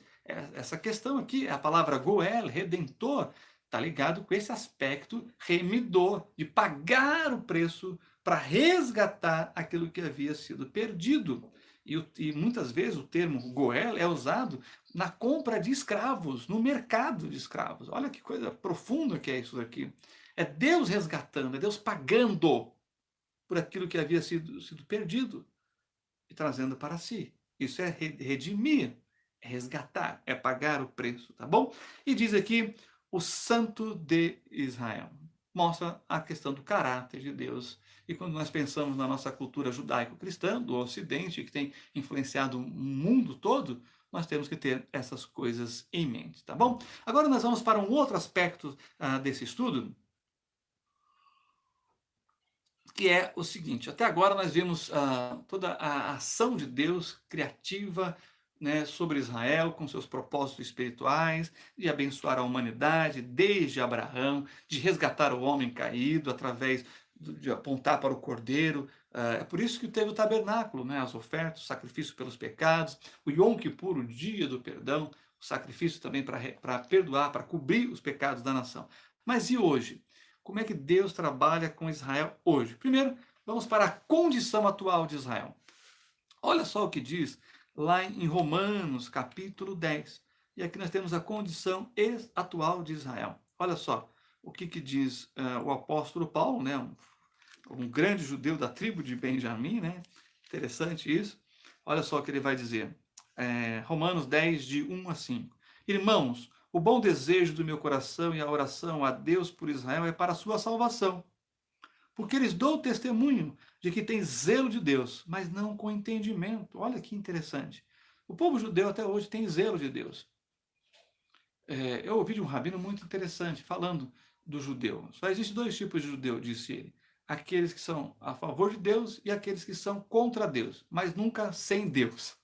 essa questão aqui, a palavra Goel, redentor, está ligado com esse aspecto remidor, de pagar o preço para resgatar aquilo que havia sido perdido. E muitas vezes o termo Goel é usado na compra de escravos, no mercado de escravos. Olha que coisa profunda que é isso daqui. É Deus resgatando, é Deus pagando por aquilo que havia sido perdido e trazendo para si. Isso é redimir, é resgatar, é pagar o preço, tá bom? E diz aqui o Santo de Israel. Mostra a questão do caráter de Deus. E quando nós pensamos na nossa cultura judaico-cristã, do Ocidente, que tem influenciado o mundo todo, nós temos que ter essas coisas em mente, tá bom? Agora nós vamos para um outro aspecto desse estudo, que é o seguinte: até agora nós vimos toda a ação de Deus criativa, né, sobre Israel, com seus propósitos espirituais, de abençoar a humanidade desde Abraão, de resgatar o homem caído através de apontar para o Cordeiro. É por isso que teve o tabernáculo, né, as ofertas, o sacrifício pelos pecados, o Yom Kippur, o dia do perdão, o sacrifício também para perdoar, para cobrir os pecados da nação. Mas e hoje? Como é que Deus trabalha com Israel hoje? Primeiro, vamos para a condição atual de Israel. Olha só o que diz lá em Romanos, capítulo 10. E aqui nós temos a condição atual de Israel. Olha só o que diz o apóstolo Paulo, né? Um grande judeu da tribo de Benjamim, né? Interessante isso. Olha só o que ele vai dizer. Romanos 10, de 1 a 5. Irmãos, o bom desejo do meu coração e a oração a Deus por Israel é para a sua salvação. Porque eles dão testemunho de que tem zelo de Deus, mas não com entendimento. Olha que interessante. O povo judeu até hoje tem zelo de Deus. Eu ouvi de um rabino muito interessante falando do judeu. Só existem dois tipos de judeu, disse ele. Aqueles que são a favor de Deus e aqueles que são contra Deus, mas nunca sem Deus.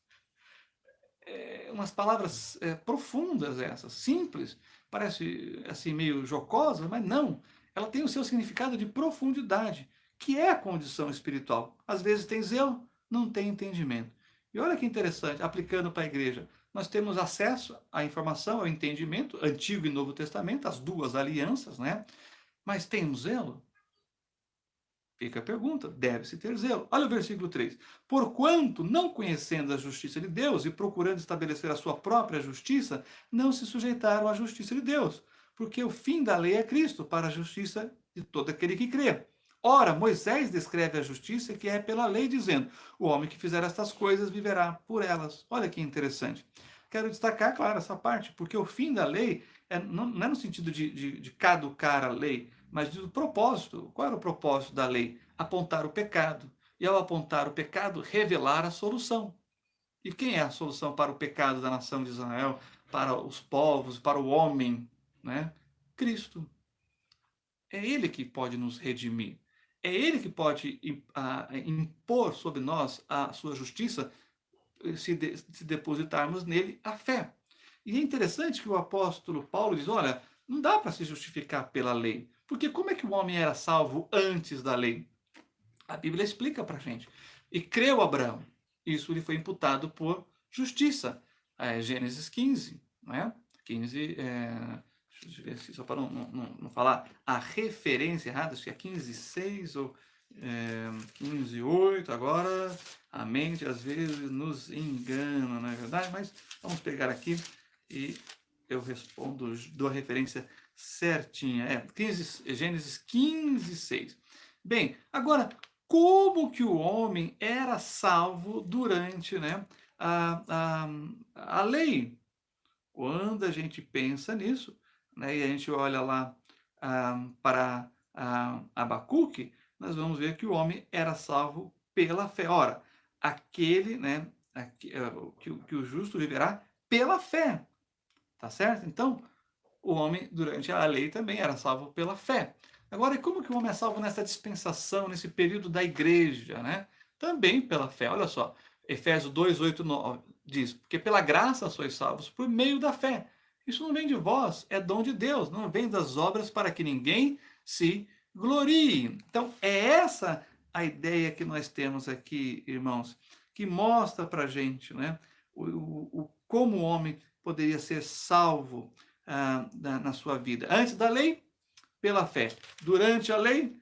Umas palavras profundas essas, simples, parece assim meio jocosa, mas não. Ela tem o seu significado de profundidade, que é a condição espiritual. Às vezes tem zelo, não tem entendimento. E olha que interessante, aplicando para a igreja, nós temos acesso à informação, ao entendimento, Antigo e Novo Testamento, as duas alianças, né? Mas temos zelo? Fica a pergunta, deve-se ter zelo. Olha o versículo 3. Porquanto, não conhecendo a justiça de Deus e procurando estabelecer a sua própria justiça, não se sujeitaram à justiça de Deus. Porque o fim da lei é Cristo, para a justiça de todo aquele que crê. Ora, Moisés descreve a justiça que é pela lei, dizendo: o homem que fizer estas coisas viverá por elas. Olha que interessante. Quero destacar, claro, essa parte, porque o fim da lei não é no sentido de caducar a lei, mas do propósito. Qual era o propósito da lei? Apontar o pecado. E ao apontar o pecado, revelar a solução. E quem é a solução para o pecado da nação de Israel, para os povos, para o homem? Né? Cristo. É Ele que pode nos redimir. É Ele que pode impor sobre nós a sua justiça se depositarmos nele a fé. E é interessante que o apóstolo Paulo diz: olha, Não dá para se justificar pela lei. Porque como é que o homem era salvo antes da lei? A Bíblia explica para a gente. E creu Abraão. Isso lhe foi imputado por justiça. Gênesis 15, né? 15, deixa eu ver se só para não falar a referência errada, acho que é 15:6 ou 15:8. Agora a mente às vezes nos engana, não é verdade? Mas vamos pegar aqui e eu respondo, dou a referência certinha. 15, Gênesis 15:6. Bem, agora, como que o homem era salvo durante, né, a, a lei? Quando a gente pensa nisso, né, e a gente olha lá para Abacuque, nós vamos ver que o homem era salvo pela fé. Ora, aquele, né, que o justo viverá pela fé, tá certo? Então, o homem, durante a lei, também era salvo pela fé. Agora, e como que o homem é salvo nessa dispensação, nesse período da igreja, né? Também pela fé. Olha só, Efésios 2:8-9 diz: porque pela graça sois salvos por meio da fé. Isso não vem de vós, é dom de Deus, não vem das obras para que ninguém se glorie. Então, é essa a ideia que nós temos aqui, irmãos, que mostra para a gente, né, como o homem poderia ser salvo na sua vida. Antes da lei, pela fé. Durante a lei,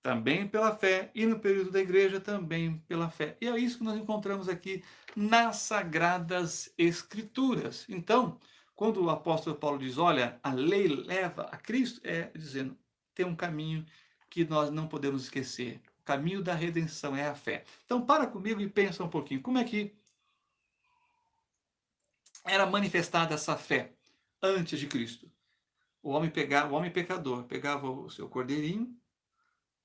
também pela fé. E no período da igreja, também pela fé. E é isso que nós encontramos aqui nas Sagradas Escrituras. Então, quando o apóstolo Paulo diz, olha, a lei leva a Cristo, é dizendo, tem um caminho que nós não podemos esquecer. O caminho da redenção é a fé. Então, para comigo e pensa um pouquinho. Como é que era manifestada essa fé antes de Cristo? O homem pecador pegava o seu cordeirinho,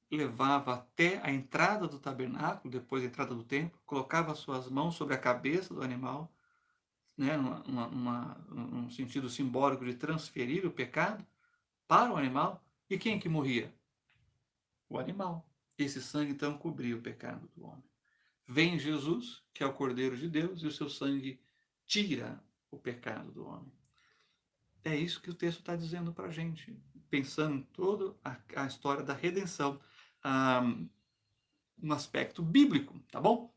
levava até a entrada do tabernáculo, depois da entrada do templo, colocava suas mãos sobre a cabeça do animal, né, num sentido simbólico de transferir o pecado para o animal. E quem que morria? O animal. Esse sangue então cobria o pecado do homem. Vem Jesus, que é o Cordeiro de Deus, e o seu sangue tira o pecado do homem. É isso que o texto está dizendo para a gente, pensando em toda a história da redenção, ah, no aspecto bíblico, tá bom?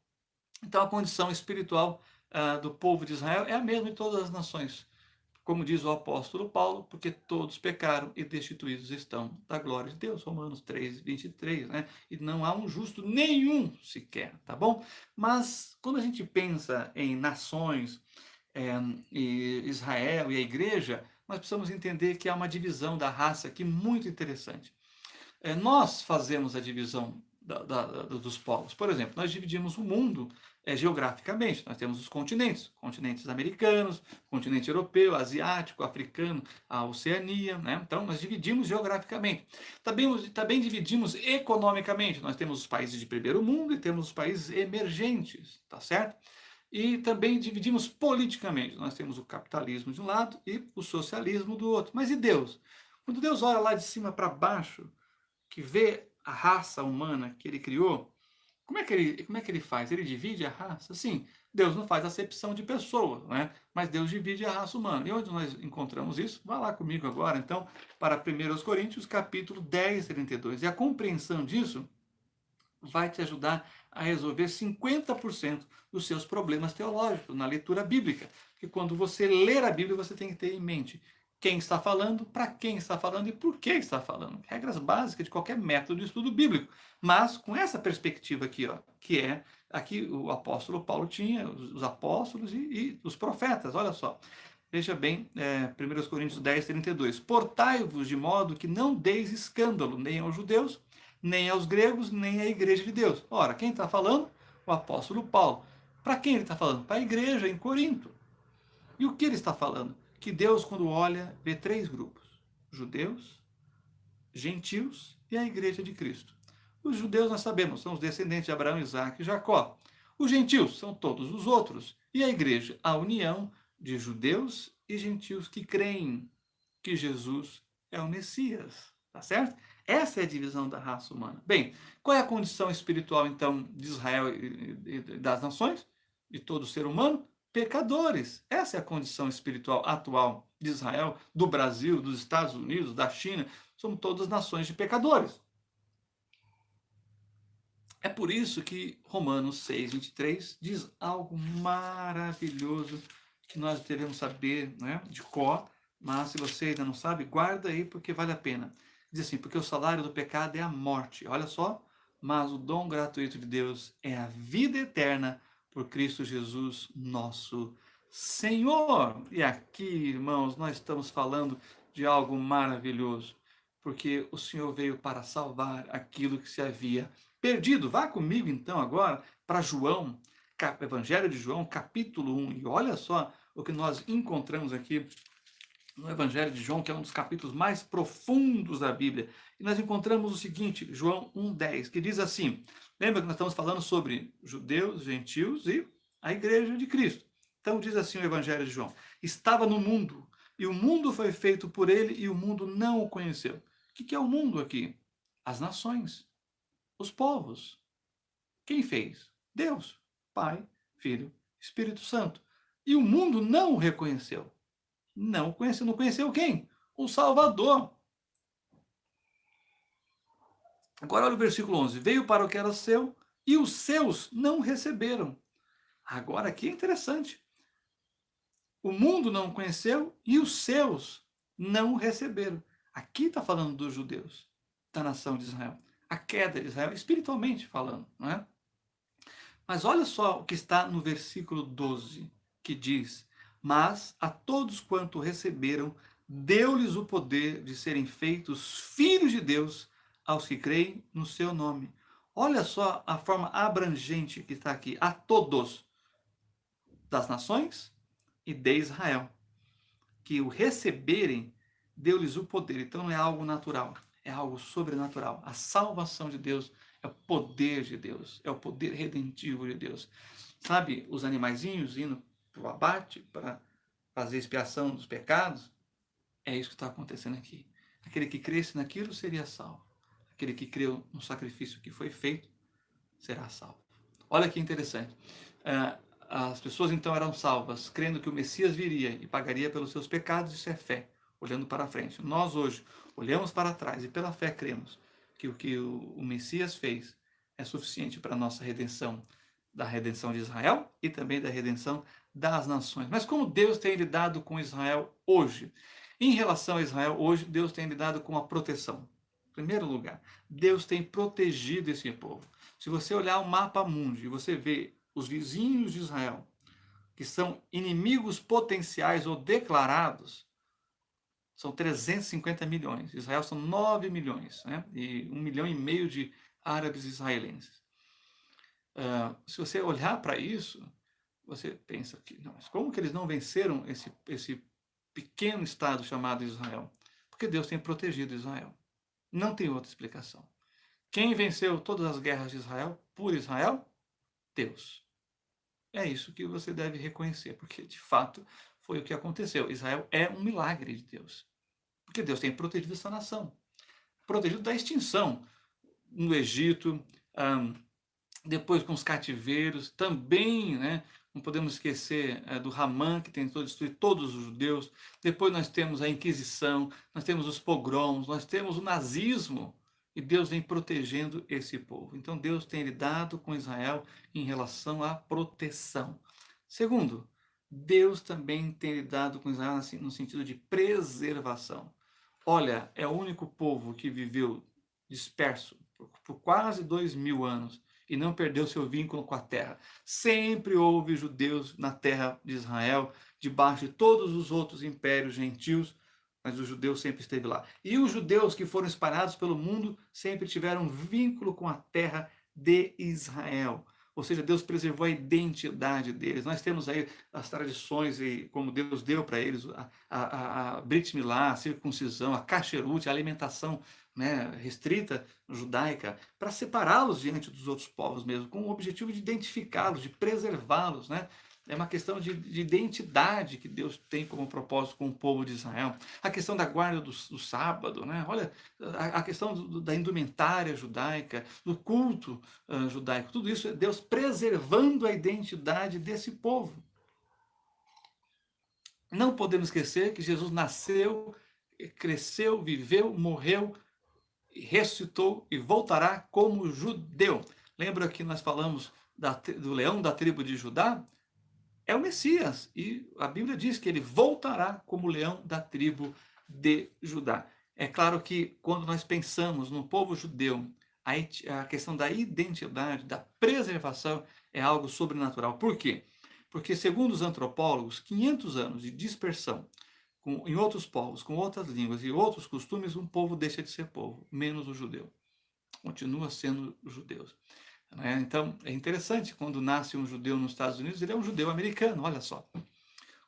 Então a condição espiritual do povo de Israel é a mesma em todas as nações, como diz o apóstolo Paulo, porque todos pecaram e destituídos estão da glória de Deus, Romanos 3:23, né? E não há um justo nenhum sequer, tá bom? Mas quando a gente pensa em nações, e Israel e a igreja, nós precisamos entender que há uma divisão da raça aqui muito interessante. Nós fazemos a divisão dos povos. Por exemplo, nós dividimos o mundo geograficamente. Nós temos os continentes, continentes americanos, continente europeu, asiático, africano, a Oceania, né? Então, nós dividimos geograficamente. Também dividimos economicamente. Nós temos os países de primeiro mundo e temos os países emergentes, tá certo? E também dividimos politicamente. Nós temos o capitalismo de um lado e o socialismo do outro. Mas e Deus? Quando Deus olha lá de cima para baixo, que vê a raça humana que ele criou, como é que ele faz? Ele divide a raça? Sim, Deus não faz acepção de pessoas, né? Mas Deus divide a raça humana. E onde nós encontramos isso? Vá lá comigo agora, então, para 1 Coríntios, capítulo 10:32. E a compreensão disso vai te ajudar a resolver 50% dos seus problemas teológicos na leitura bíblica. Porque quando você ler a Bíblia, você tem que ter em mente quem está falando, para quem está falando e por que está falando. Regras básicas de qualquer método de estudo bíblico. Mas com essa perspectiva aqui, ó, que é aqui o apóstolo Paulo tinha, os apóstolos e os profetas, olha só. Veja bem, 1 Coríntios 10:32. Portai-vos de modo que não deis escândalo nem aos judeus, nem aos gregos, nem à igreja de Deus. Ora, quem está falando? O apóstolo Paulo. Para quem ele está falando? Para a igreja em Corinto. E o que ele está falando? Que Deus, quando olha, vê três grupos: judeus, gentios e a igreja de Cristo. Os judeus, nós sabemos, são os descendentes de Abraão, Isaac e Jacó. Os gentios são todos os outros. E a igreja, a união de judeus e gentios que creem que Jesus é o Messias. Tá certo? Essa é a divisão da raça humana. Bem, qual é a condição espiritual, então, de Israel e das nações? De todo ser humano? pecadores. Essa é a condição espiritual atual de Israel, do Brasil, dos Estados Unidos, da China. Somos todas nações de pecadores. É por isso que Romanos 6:23 diz algo maravilhoso que nós devemos saber, né, de cor, mas se você ainda não sabe, guarda aí porque vale a pena. Diz assim, porque o salário do pecado é a morte, olha só, mas o dom gratuito de Deus é a vida eterna por Cristo Jesus, nosso Senhor. E aqui, irmãos, nós estamos falando de algo maravilhoso, porque o Senhor veio para salvar aquilo que se havia perdido. Vá comigo então agora para João, Evangelho de João, capítulo 1. E olha só o que nós encontramos aqui no Evangelho de João, que é um dos capítulos mais profundos da Bíblia. E nós encontramos o seguinte, João 1:10, que diz assim: lembra que nós estamos falando sobre judeus, gentios e a igreja de Cristo. Então diz assim o Evangelho de João: estava no mundo, e o mundo foi feito por ele, e o mundo não o conheceu. O que é o mundo aqui? As nações, os povos. Quem fez? Deus, Pai, Filho, Espírito Santo. E o mundo não o reconheceu. Não conheceu. Não conheceu quem? O Salvador. Agora olha o versículo 11. Veio para o que era seu e os seus não receberam. Agora aqui é interessante. O mundo não o conheceu e os seus não receberam. Aqui está falando dos judeus, da nação de Israel. A queda de Israel, espiritualmente falando, não é? Mas olha só o que está no versículo 12, que diz: mas a todos quanto receberam, deu-lhes o poder de serem feitos filhos de Deus aos que creem no seu nome. Olha só a forma abrangente que está aqui. A todos, das nações e de Israel, que o receberem, deu-lhes o poder. Então não é algo natural, é algo sobrenatural. A salvação de Deus é o poder de Deus, é o poder redentivo de Deus. Sabe, os animaizinhos indo para o abate para fazer expiação dos pecados? É isso que está acontecendo aqui. Aquele que cresce naquilo seria salvo. Aquele que creu no sacrifício que foi feito será salvo. Olha que interessante. As pessoas então eram salvas, crendo que o Messias viria e pagaria pelos seus pecados, isso é fé, olhando para frente. Nós hoje olhamos para trás e pela fé cremos que o que o Messias fez é suficiente para a nossa redenção, da redenção de Israel e também da redenção das nações. Mas como Deus tem lidado com Israel hoje? Em relação a Israel, hoje Deus tem lidado com a proteção. Em primeiro lugar, Deus tem protegido esse povo. Se você olhar o mapa mundo e você vê os vizinhos de Israel, que são inimigos potenciais ou declarados, são 350 milhões. Israel são 9 milhões, né? E 1,5 milhão de árabes israelenses. Se você olhar para isso, você pensa que, não, mas como que eles não venceram esse pequeno estado chamado Israel? Porque Deus tem protegido Israel. Não tem outra explicação. Quem venceu todas as guerras de Israel por Israel? Deus. É isso que você deve reconhecer, porque de fato foi o que aconteceu. Israel é um milagre de Deus, porque Deus tem protegido essa nação, protegido da extinção no Egito, depois com os cativeiros, também, né? Não podemos esquecer do Ramã, que tentou destruir todos os judeus. Depois nós temos a Inquisição, nós temos os pogroms, nós temos o nazismo. E Deus vem protegendo esse povo. Então Deus tem lidado com Israel em relação à proteção. Segundo, Deus também tem lidado com Israel no sentido de preservação. Olha, é o único povo que viveu disperso por quase 2.000 anos e não perdeu seu vínculo com a terra. Sempre houve judeus na terra de Israel, debaixo de todos os outros impérios gentios, mas o judeu sempre esteve lá. E os judeus que foram espalhados pelo mundo sempre tiveram um vínculo com a terra de Israel. Ou seja, Deus preservou a identidade deles. Nós temos aí as tradições, e como Deus deu para eles, a Brit Milá, a circuncisão, a kasherut, a alimentação, né, restrita judaica, para separá-los diante dos outros povos mesmo, com o objetivo de identificá-los, de preservá-los, né? É uma questão de identidade que Deus tem como propósito com o povo de Israel. A questão da guarda do sábado, né? Olha, a questão da indumentária judaica, do culto judaico, tudo isso é Deus preservando a identidade desse povo. Não podemos esquecer que Jesus nasceu, cresceu, viveu, morreu, ressuscitou e voltará como judeu. Lembra que nós falamos do leão da tribo de Judá? É o Messias. E a Bíblia diz que ele voltará como leão da tribo de Judá. É claro que quando nós pensamos no povo judeu, a questão da identidade, da preservação é algo sobrenatural. Por quê? Porque, segundo os antropólogos, 500 anos de dispersão em outros povos, com outras línguas e outros costumes, um povo deixa de ser povo, menos o judeu. Continua sendo judeus. Né? Então, é interessante, quando nasce um judeu nos Estados Unidos, ele é um judeu americano, olha só.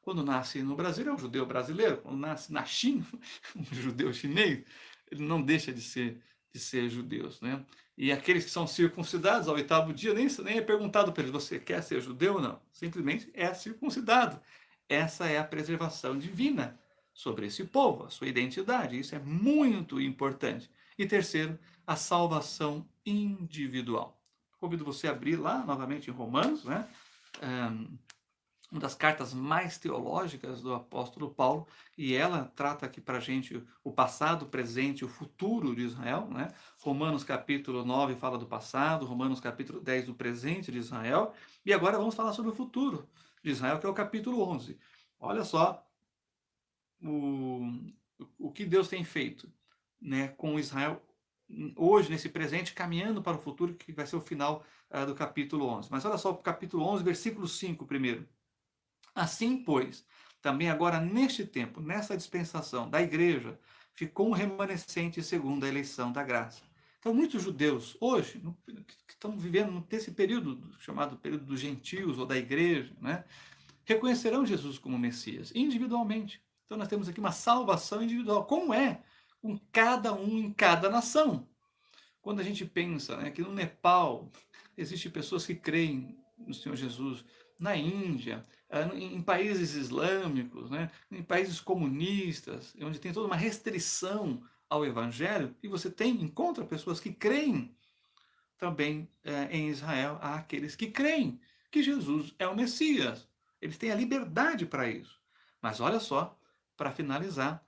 Quando nasce no Brasil, ele é um judeu brasileiro. Quando nasce na China, um judeu chinês, ele não deixa de ser judeus. Né? E aqueles que são circuncidados ao 8º dia, nem é perguntado para eles, você quer ser judeu ou não? Simplesmente é circuncidado. Essa é a preservação divina sobre esse povo, a sua identidade. Isso é muito importante. E terceiro, a salvação individual. Convido você a abrir lá novamente em Romanos, né? Uma das cartas mais teológicas do apóstolo Paulo, e ela trata aqui para a gente o passado, o presente e o futuro de Israel. Né? Romanos capítulo 9 fala do passado, Romanos capítulo 10 do presente de Israel, e agora vamos falar sobre o futuro de Israel, que é o capítulo 11. Olha só o que Deus tem feito, né, com Israel hoje, nesse presente, caminhando para o futuro, que vai ser o final do capítulo 11. Mas olha só o capítulo 11, versículo 5 primeiro. Assim, pois, também agora neste tempo, nessa dispensação da igreja, ficou um remanescente segundo a eleição da graça. Então, muitos judeus hoje, que estão vivendo nesse período chamado período dos gentios ou da igreja, né, reconhecerão Jesus como Messias, individualmente. Então, nós temos aqui uma salvação individual. Como é com cada um em cada nação? Quando a gente pensa, né, que no Nepal existem pessoas que creem no Senhor Jesus, na Índia, em países islâmicos, né, em países comunistas, onde tem toda uma restrição ao Evangelho, e você encontra pessoas que creem também em Israel, há aqueles que creem que Jesus é o Messias. Eles têm a liberdade para isso. Mas olha só, para finalizar,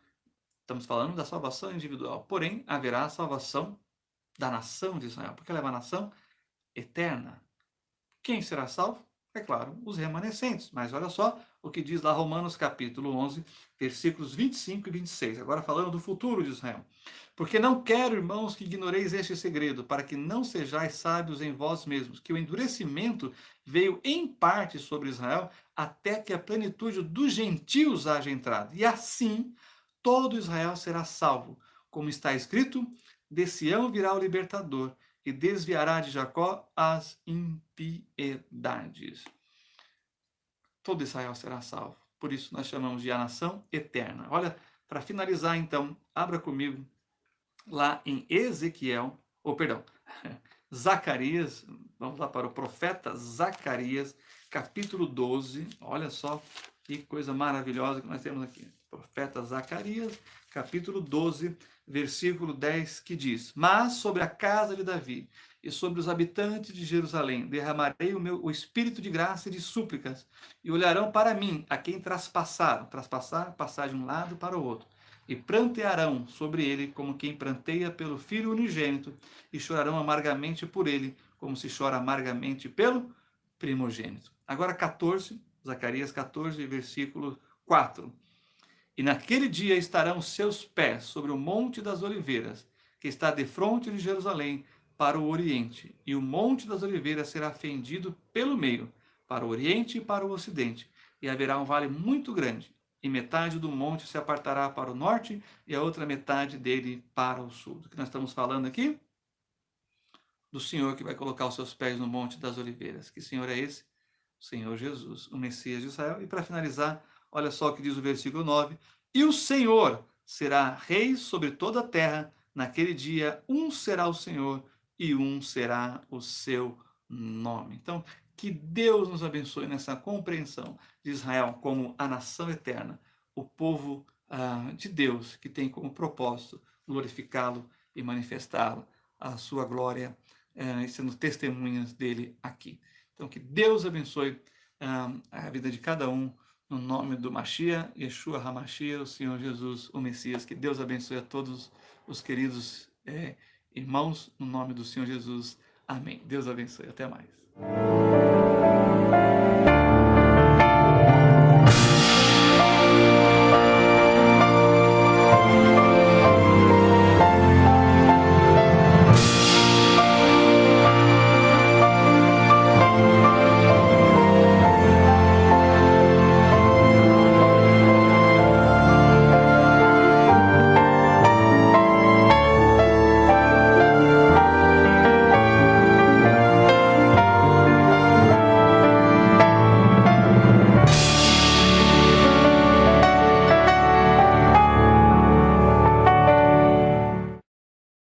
estamos falando da salvação individual, porém haverá a salvação da nação de Israel, porque ela é uma nação eterna. Quem será salvo? É claro, os remanescentes. Mas olha só o que diz lá Romanos capítulo 11, versículos 25 e 26. Agora falando do futuro de Israel. Porque não quero, irmãos, que ignoreis este segredo, para que não sejais sábios em vós mesmos, que o endurecimento veio em parte sobre Israel, até que a plenitude dos gentios haja entrado. E assim todo Israel será salvo. Como está escrito, de Sião virá o libertador, e desviará de Jacó as impiedades. Todo Israel será salvo. Por isso nós chamamos de a nação eterna. Olha, para finalizar então, abra comigo lá em Ezequiel, ou perdão, Zacarias, vamos lá para o profeta Zacarias, capítulo 12. Olha só que coisa maravilhosa que nós temos aqui. Profeta Zacarias, capítulo 12, versículo 10, que diz: Mas sobre a casa de Davi e sobre os habitantes de Jerusalém derramarei o espírito de graça e de súplicas, e olharão para mim, a quem traspassaram, passar de um lado para o outro, e prantearão sobre ele como quem pranteia pelo filho unigênito, e chorarão amargamente por ele, como se chora amargamente pelo primogênito. Agora 14, Zacarias 14, versículo 4. E naquele dia estarão os seus pés sobre o monte das oliveiras, que está defronte de Jerusalém, para o oriente, e o monte das oliveiras será fendido pelo meio, para o oriente e para o ocidente, e haverá um vale muito grande, e metade do monte se apartará para o norte, e a outra metade dele para o sul. Do que nós estamos falando aqui? Do Senhor que vai colocar os seus pés no monte das oliveiras. Que Senhor é esse? O Senhor Jesus, o Messias de Israel. E para finalizar, olha só o que diz o versículo 9: E o Senhor será rei sobre toda a terra. Naquele dia, um será o Senhor e um será o seu nome. Então, que Deus nos abençoe nessa compreensão de Israel como a nação eterna, o povo de Deus, que tem como propósito glorificá-lo e manifestá-lo, a sua glória, e sendo testemunhas dele aqui. Então, que Deus abençoe a vida de cada um no nome do Mashiach, Yeshua HaMashiach, o Senhor Jesus, o Messias. Que Deus abençoe a todos os queridos irmãos, no nome do Senhor Jesus. Amém. Deus abençoe. Até mais.